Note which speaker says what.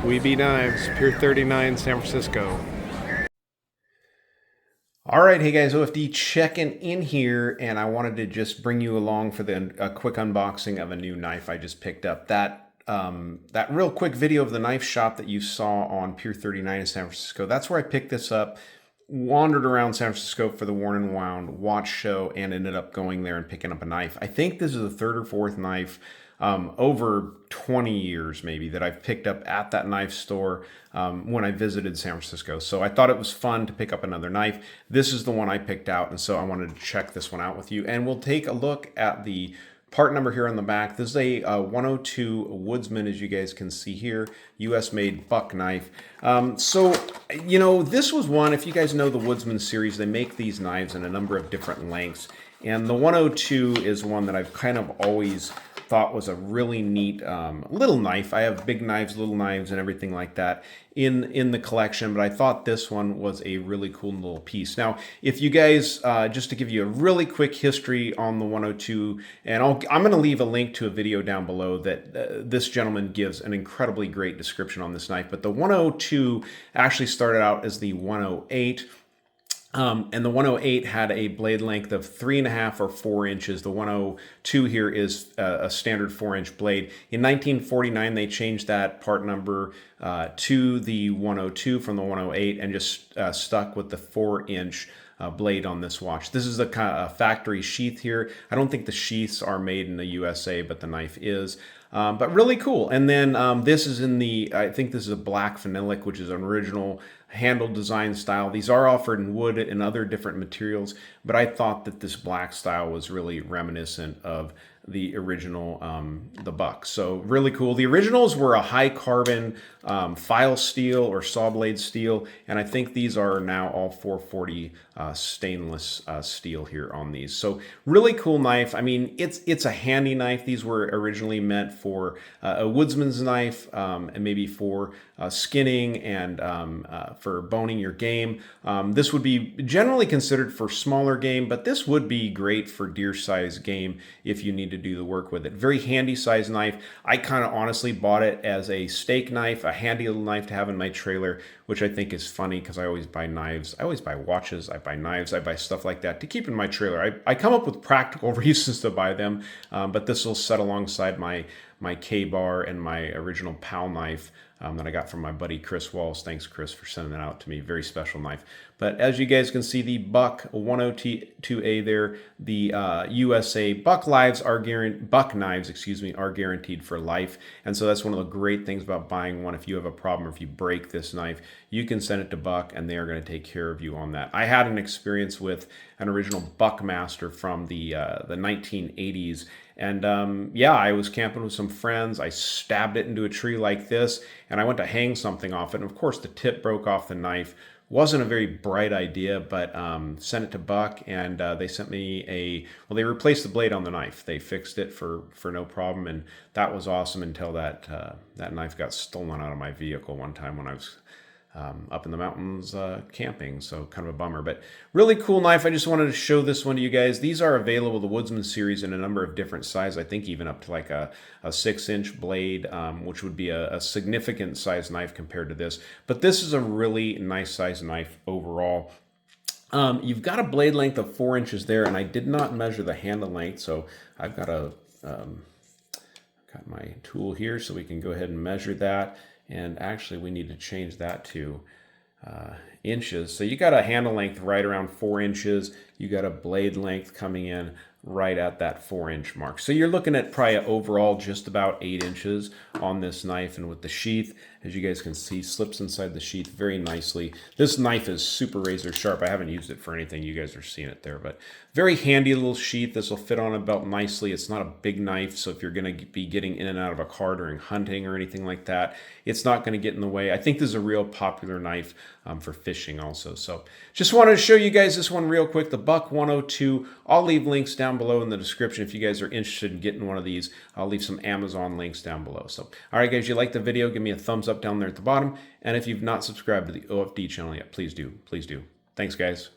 Speaker 1: We Be Knives, Pier 39, San Francisco. All right, hey guys, OFD checking in here, and I wanted to just bring you along for a quick unboxing of a new knife I just picked up. That real quick video of the knife shop that you saw on Pier 39 in San Francisco, that's where I picked this up. Wandered around San Francisco for the Worn and Wound watch show and ended up going there and picking up a knife. I think this is the third or fourth knife over 20 years maybe that I've picked up at that knife store when I visited San Francisco. So I thought it was fun to pick up another knife. This is the one I picked out, and so I wanted to check this one out with you. And we'll take a look at the part number here on the back. This is a 102 Woodsman, as you guys can see here, US made buck knife. So, you know, this was one, if you guys know the Woodsman series, they make these knives in a number of different lengths. And the 102 is one that I've kind of always thought was a really neat little knife. I have big knives, little knives, and everything like that in the collection, but I thought this one was a really cool little piece. Now, if you guys, just to give you a really quick history on the 102, and I'm going to leave a link to a video down below that this gentleman gives an incredibly great description on this knife, but the 102 actually started out as the 108. And the 108 had a blade length of 3.5 or 4 inches. The 102 here is a standard 4-inch blade. In 1949, they changed that part number to the 102 from the 108 and just stuck with the 4-inch blade on this watch. This is a kind of factory sheath here. I don't think the sheaths are made in the USA, but the knife is. But really cool. And then this is in the, I think this is a black phenolic, which is an original handle design style. These are offered in wood and other different materials, but I thought that this black style was really reminiscent of the original, the buck. So really cool. The originals were a high carbon file steel or saw blade steel, and I think these are now all 440 stainless steel here on these. So really cool knife. I mean, it's a handy knife. These were originally meant for a woodsman's knife and maybe for skinning and for boning your game. This would be generally considered for smaller game, but this would be great for deer size game if you need to do the work with it. Very handy size knife. I kind of honestly bought it as a steak knife, a handy little knife to have in my trailer, which I think is funny because I always buy knives. I always buy watches, I buy knives, I buy stuff like that to keep in my trailer. I come up with practical reasons to buy them, but this will set alongside my K-bar and my original PAL knife that I got from my buddy Chris Walls. Thanks, Chris, for sending that out to me. Very special knife. But as you guys can see, the Buck 102A there, the USA Buck knives are guaranteed for life. And so that's one of the great things about buying one. If you have a problem or if you break this knife, you can send it to Buck and they are going to take care of you on that. I had an experience with an original Buckmaster from the 1980s. And yeah, I was camping with some friends. I stabbed it into a tree like this, and I went to hang something off it. And of course, the tip broke off the knife. Wasn't a very bright idea, but sent it to Buck, and they sent me well, they replaced the blade on the knife. They fixed it for no problem, and that was awesome until that knife got stolen out of my vehicle one time when I was up in the mountains camping, so kind of a bummer. But really cool knife. I just wanted to show this one to you guys. These are available, the Woodsman series, in a number of different sizes. I think even up to like a 6-inch blade, which would be a significant size knife compared to this. But this is a really nice size knife overall. You've got a blade length of 4 inches there, and I did not measure the handle length, so I've got got my tool here so we can go ahead and measure that. And actually, we need to change that to inches. So you got a handle length right around 4 inches. You got a blade length coming in right at that 4-inch mark. So you're looking at probably overall just about 8 inches on this knife. And with the sheath, as you guys can see, slips inside the sheath very nicely. This knife is super razor sharp. I haven't used it for anything. You guys are seeing it there, but very handy little sheath. This will fit on a belt nicely. It's not a big knife, so if you're going to be getting in and out of a car during hunting or anything like that, it's not going to get in the way. I think this is a real popular knife for fishing also. So just wanted to show you guys this one real quick, the Buck 102. I'll leave links down below in the description if you guys are interested in getting one of these. I'll leave some Amazon links down below. So, all right, guys, you like the video, give me a thumbs up down there at the bottom. And if you've not subscribed to the OFD channel yet, please do. Please do. Thanks, guys.